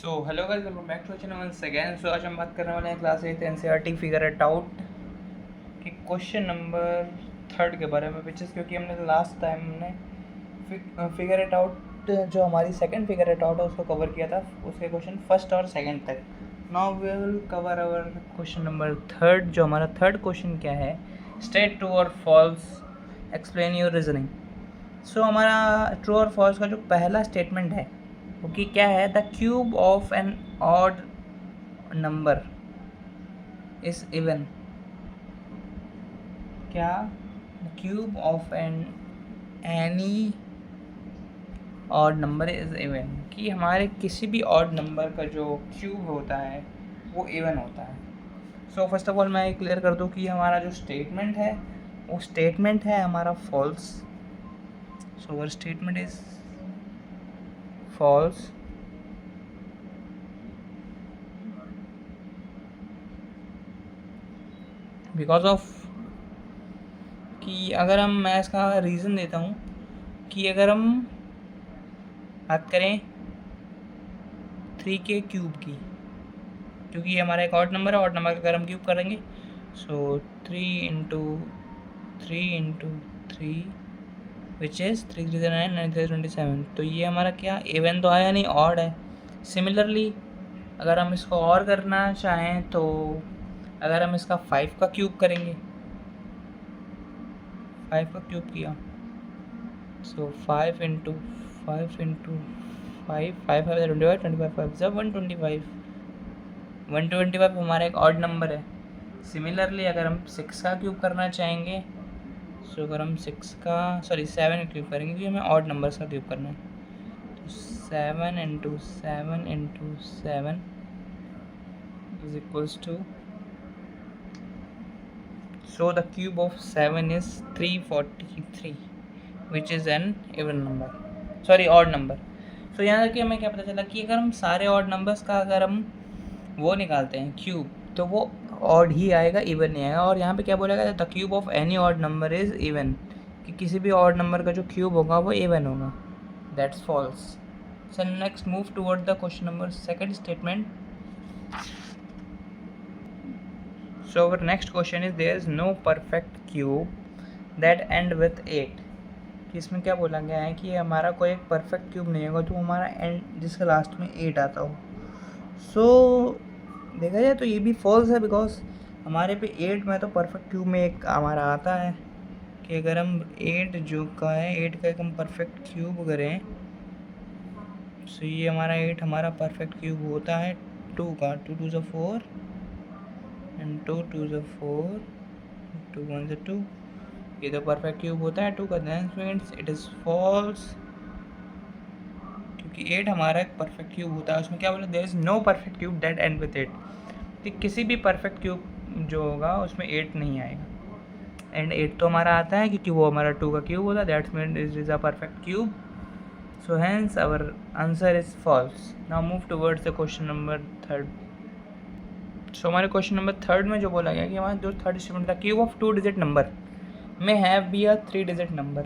So hello guys, welcome back to channel once again. So आज हम बात करने वाले हैं class 8 NCERT figure it out के क्वेश्चन नंबर 3 के बारे में, विच इज़ क्योंकि हमने लास्ट टाइम हमने फिगर इट आउट जो हमारी सेकंड फिगर इट आउट है उसको कवर किया था, उसके क्वेश्चन फर्स्ट और सेकंड तक। Now we will cover our question number 3। जो हमारा थर्ड क्वेश्चन क्या है, स्टेट ट्रू और false, explain your reasoning. So हमारा ट्रू और फॉल्स का जो पहला स्टेटमेंट है वो कि क्या है, the cube of an odd number is even. क्या the cube of any odd number is even, कि हमारे किसी भी ऑड नंबर का जो क्यूब होता है वो इवन होता है। सो फर्स्ट ऑफ ऑल मैं क्लियर कर दूं कि हमारा जो स्टेटमेंट है वो स्टेटमेंट है हमारा false. So our statement is false because of कि अगर मैं इसका रीज़न देता हूँ कि अगर हम बात करें 3 के क्यूब की, क्योंकि ये हमारा एक ऑड नंबर है, ऑड नंबर का अगर हम क्यूब करेंगे सो 3 इंटू 3 विच इज़ 3 3 9 9 3 27। तो ये हमारा क्या इवन तो आया नहीं, ऑड है। सिमिलरली अगर हम इसको और करना चाहें तो अगर हम इसका 5 का क्यूब करेंगे, 5 का क्यूब किया सो 5 इंटू 5 इंटू 5 5 5 25 25 5 जब 125 125 हमारा एक ऑड नंबर है। सिमिलरली अगर हम 6 का क्यूब करना चाहेंगे सो अगर हम 7 का क्यूब करेंगे क्योंकि हमें ऑड नंबर का क्यूब करना है, तो 7 into 7 into 7 is equals to, so the cube of 7 is 343 which is an even number, sorry odd number. So यहाँ तक कि हमें क्या पता चला कि अगर हम सारे ऑड नंबर्स का अगर हम वो निकालते हैं क्यूब तो वो ऑड ही आएगा, इवन नहीं आएगा। और यहाँ पे क्या बोला गया, the cube of any odd number is even, कि किसी भी ऑड नंबर का जो क्यूब होगा वो इवन होगा। That's false. So next move toward the question number second statement. So our next question is there is no perfect cube that end with 8। कि इसमें क्या बोला गया है कि हमारा कोई एक परफेक्ट क्यूब नहीं होगा जो हमारा एंड जिसका लास्ट में 8 आता हो। सो देखा जाए तो ये भी फॉल्स है, बिकॉज हमारे पे 8 में तो परफेक्ट क्यूब में एक हमारा आता है कि अगर हम 8 जो का है 8 का एक हम परफेक्ट क्यूब करें सो ये हमारा 8 हमारा परफेक्ट क्यूब होता है 2 का, 2 2 ज़ा 4 एंड 2 2 ज़ा 4 2 1 ज़ा 2, ये तो परफेक्ट क्यूब होता है 2 का। Than means it is false, क्योंकि 8 हमारा एक परफेक्ट क्यूब होता है। उसमें क्या बोला, there is no perfect cube that end with 8, कि किसी भी परफेक्ट क्यूब जो होगा उसमें 8 नहीं आएगा। एंड 8 तो हमारा आता है क्योंकि वो हमारा 2 का क्यूब होता है, that's mean it is a perfect cube. So hence our answer is false. Now move towards the question number 3। So हमारे क्वेश्चन नंबर 3 में जो बोला गया कि हमारा जो थर्ड स्टेटमेंट था, क्यूब ऑफ 2 डिजिट नंबर में have be a 3 digit number,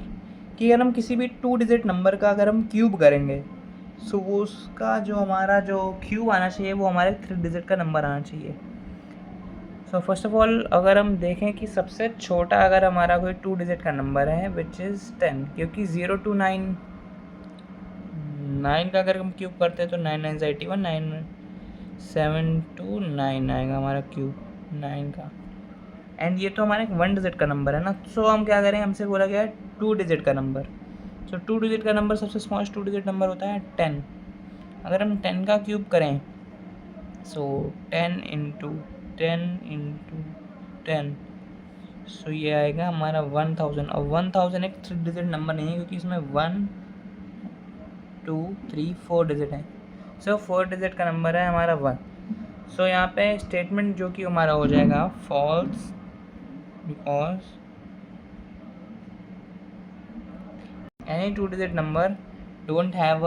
कि अगर हम किसी भी 2 डिजिट नंबर का अगर हम क्यूब करेंगे सो वो उसका जो हमारा जो क्यूब आना चाहिए वो हमारे 3 डिजिट का नंबर आना चाहिए। सो फर्स्ट ऑफ ऑल अगर हम देखें कि सबसे छोटा अगर हमारा कोई 2 डिजिट का नंबर है विच इज़ 10, क्योंकि 0 to 9 9 का अगर हम क्यूब करते हैं तो 9 9 से 81, 9 7 to 9 आएगा हमारा क्यूब 9 का। एंड ये तो हमारा एक 1 डिजिट का नंबर है ना। सो हम क्या करें, हमसे बोला गया है 2 डिजिट का नंबर। सो 2 डिजिट का नंबर सबसे स्मॉलेस्ट 2 डिजिट नंबर होता है 10। अगर हम 10 का क्यूब करें सो 10 इंटू 10 इंटू 10 सो ये आएगा हमारा 1000। और 1000 एक 3 डिजिट नंबर नहीं है क्योंकि इसमें 1 2 3 4 डिजिट है। सो 4 डिजिट का नंबर है हमारा 1। सो यहाँ पे स्टेटमेंट जो कि हमारा हो जाएगा false, because any 2 digit number don't have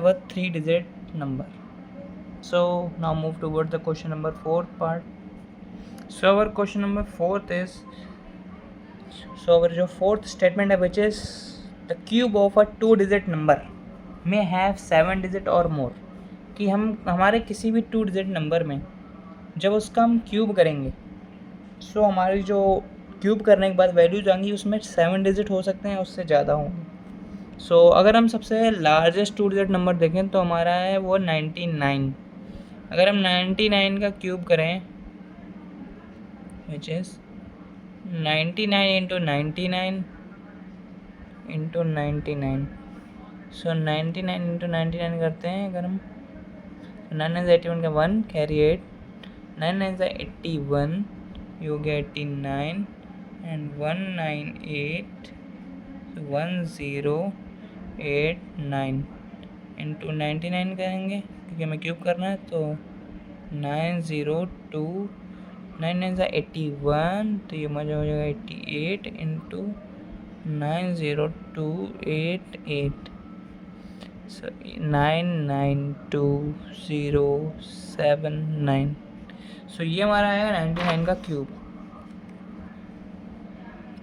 a 3 digit number. So now move toward the question number 4 part. So our question number 4th is, so our जो fourth statement है which is the cube of a 2 digit number may have 7 digit और मोर, कि हम हमारे किसी भी 2 digit number में जब उसका हम क्यूब करेंगे, सो हमारी जो क्यूब करने के बाद वैल्यूज आएंगी उसमें 7 डिजिट हो सकते हैं, उससे ज़्यादा होंगे। सो अगर हम सबसे लार्जेस्ट 2 डिजिट नंबर देखें तो हमारा है वो 99। अगर हम 99 का क्यूब करें which is 99 into 99 into 99, so 99 into 99 करते हैं अगर हम, 9 81 का 1 carry 8, 9 9 81, you get 89 and 198, so 1089 into 99 करेंगे क्योंकि हमें क्यूब करना है, तो 902, 9 9 81, तो ये मजा हो जाएगा 88 इंटू 90288, so 992079, सो ये हमारा आएगा 99 का क्यूब।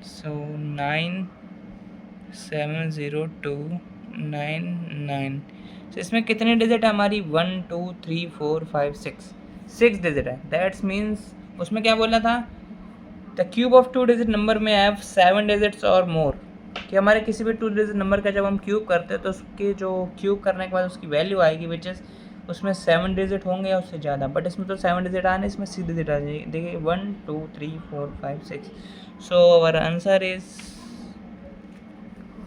सो 970299, तो इसमें कितने डिजिट है हमारी, 1 2 3 4 5 6 डिजिट है। दैट्स मीन्स उसमें क्या बोला था, the cube of 2 digit number में हैव 7 डिजिट्स और मोर, कि हमारे किसी भी 2 डिजिट नंबर का जब हम क्यूब करते हैं तो उसके जो क्यूब करने के बाद उसकी वैल्यू आएगी विच इज़ उसमें 7 डिजिट होंगे या उससे ज़्यादा, बट इसमें तो 7 डिजिट आने, इसमें 6 डिजिट आ जाएगी। देखिए 1 2 3 4 5 6, so our answer is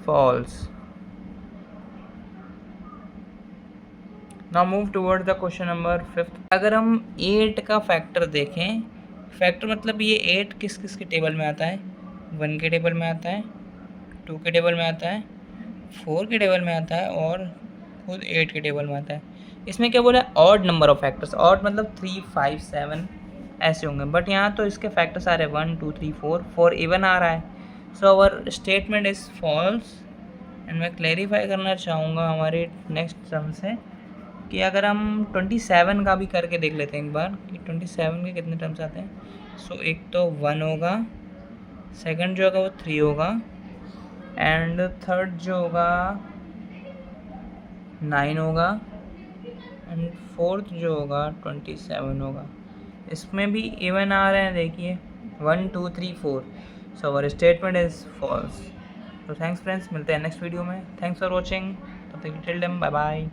false. Now move towards the question number 5। अगर हम 8 का फैक्टर देखें, फैक्टर मतलब ये 8 किस किस के टेबल में आता है, 1 के टेबल में आता है, 2 के टेबल में आता है, 4 के टेबल में आता है और खुद 8 के टेबल में आता है। इसमें क्या बोला है, odd number of factors, odd मतलब 3 5 7 ऐसे होंगे, बट यहाँ तो इसके फैक्टर्स आ रहे हैं 1 2 3 4 इवन आ रहा है। So our statement is false. And मैं क्लैरिफाई करना चाहूँगा हमारे नेक्स्ट सम से कि अगर हम 27 का भी करके देख लेते हैं एक बार कि 27 के कितने टर्म्स आते हैं। सो एक तो 1 होगा, सेकंड जो होगा वो 3 होगा, एंड थर्ड जो होगा 9 होगा, एंड फोर्थ जो होगा 27 होगा। इसमें भी इवन आ रहे हैं, देखिए 1 2 3 4। So our statement is false. तो थैंक्स फ्रेंड्स, मिलते हैं नेक्स्ट वीडियो में। थैंक्स फॉर वॉचिंग, तब तक टिल देन बाय बाय।